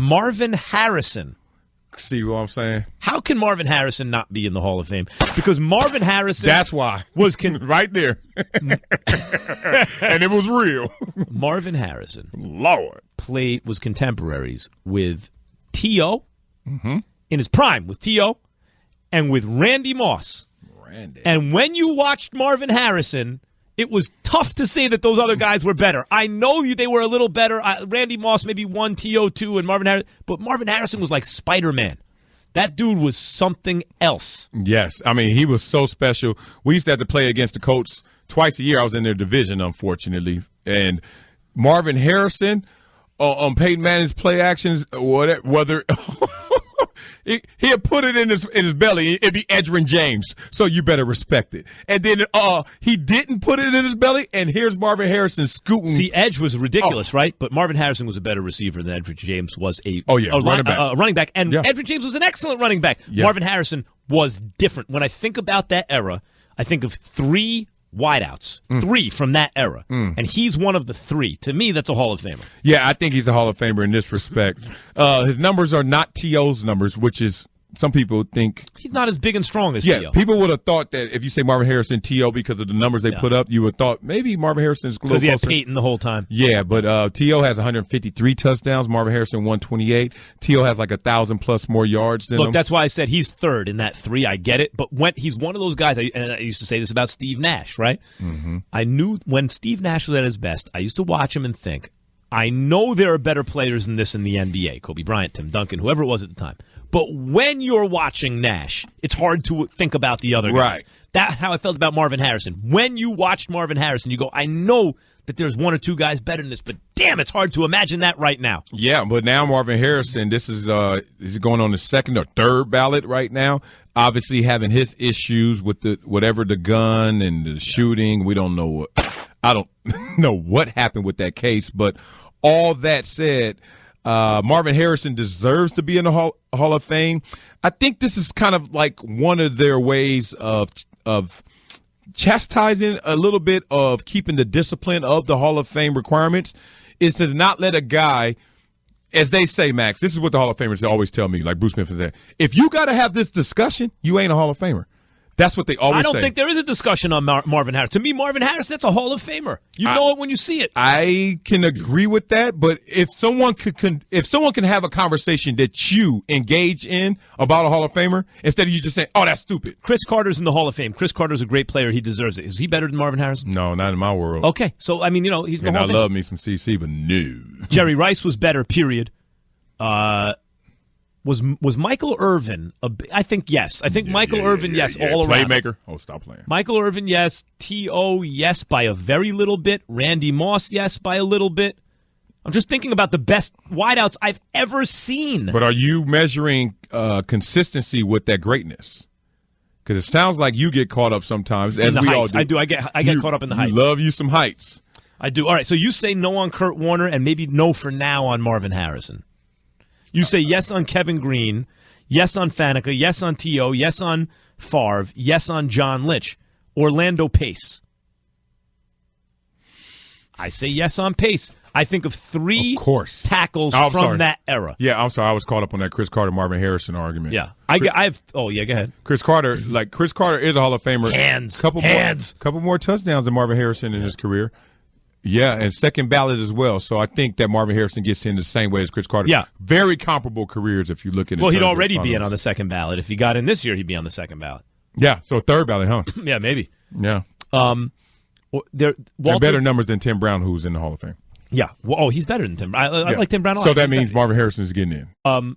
Marvin Harrison. See what I'm saying? How can Marvin Harrison not be in the Hall of Fame? Because Marvin Harrison... That's why. Was right there. And it was real. Marvin Harrison. Lord. Was contemporaries with T.O. In his prime with T.O. and with Randy Moss. And when you watched Marvin Harrison, it was tough to say that those other guys were better. I know they were a little better. Randy Moss maybe 1, T.O. 2, and Marvin Harrison. But Marvin Harrison was like Spider-Man. That dude was something else. Yes. I mean, he was so special. We used to have to play against the Colts twice a year. I was in their division, unfortunately. And Marvin Harrison on Peyton Manning's play actions, whether he'd put it in his belly, it'd be Edgerrin James, so you better respect it. And then he didn't put it in his belly, and here's Marvin Harrison scooting. See, Edge was ridiculous, right? But Marvin Harrison was a better receiver than Edgerrin James was a running back. And Edgerrin James was an excellent running back. Yeah. Marvin Harrison was different. When I think about that era, I think of 3 wideouts, 3 from that era, and he's one of the 3. To me, that's a Hall of Famer. Yeah, I think he's a Hall of Famer in this respect. His numbers are not T.O.'s numbers, which is some people think he's not as big and strong as T.O. Yeah, people would have thought that if you say Marvin Harrison, T.O. because of the numbers they put up, you would have thought maybe Marvin Harrison's closer. Because he had Peyton the whole time. Yeah, but T.O. has 153 touchdowns. Marvin Harrison 128. T.O. has like 1,000+ more yards than him. Look, that's why I said he's third in that 3. I get it, but he's one of those guys. And I used to say this about Steve Nash, right? I knew when Steve Nash was at his best, I used to watch him and think, I know there are better players than this in the NBA. Kobe Bryant, Tim Duncan, whoever it was at the time. But when you're watching Nash, it's hard to think about the other guys. Right. That's how I felt about Marvin Harrison. When you watched Marvin Harrison, you go, I know that there's 1 or 2 guys better than this, but damn, it's hard to imagine that right now. Yeah, but now Marvin Harrison, this is going on the 2nd or 3rd ballot right now. Obviously having his issues with the gun and the shooting. We don't know I don't know what happened with that case, but all that said, Marvin Harrison deserves to be in the Hall of Fame. I think this is kind of like one of their ways of chastising a little bit of keeping the discipline of the Hall of Fame requirements is to not let a guy, as they say, Max, this is what the Hall of Famers always tell me, like Bruce Smith said, if you got to have this discussion, you ain't a Hall of Famer. That's what they always say. I don't think there is a discussion on Marvin Harrison. To me, Marvin Harrison, that's a Hall of Famer. You know it when you see it. I can agree with that, but if someone can have a conversation that you engage in about a Hall of Famer, instead of you just saying, oh, that's stupid. Chris Carter's in the Hall of Fame. Chris Carter's a great player. He deserves it. Is he better than Marvin Harrison? No, not in my world. Okay, so, I mean, he's in the Hall of Fame. And I love me some CC, but no. Jerry Rice was better, period. Was Michael Irvin? I think yes. I think Michael Irvin, yes, all around. Playmaker. Oh, stop playing. Michael Irvin, yes. T.O., yes, by a very little bit. Randy Moss, yes, by a little bit. I'm just thinking about the best wideouts I've ever seen. But are you measuring consistency with that greatness? Because it sounds like you get caught up sometimes, as we all do. I do. I get caught up in the heights. You love you some heights. I do. All right, so you say no on Kurt Warner and maybe no for now on Marvin Harrison. You say yes on Kevin Green, yes on Faneca, yes on T.O., yes on Favre, yes on John Lynch. Orlando Pace. I say yes on Pace. I think of 3 tackles from that era. Yeah, I'm sorry. I was caught up on that Chris Carter, Marvin Harrison argument. Yeah. Go ahead. Chris Carter is a Hall of Famer. Couple more touchdowns than Marvin Harrison in his career. Yeah, and second ballot as well. So I think that Marvin Harrison gets in the same way as Chris Carter. Yeah. Very comparable careers if you look at it. Well, he'd already be in on the second ballot. If he got in this year, he'd be on the second ballot. Yeah, so third ballot, huh? Yeah, maybe. Yeah. Walter, better numbers than Tim Brown, who's in the Hall of Fame. Yeah. Well, he's better than Tim Brown. I like Tim Brown a lot. So that means Marvin Harrison is getting in.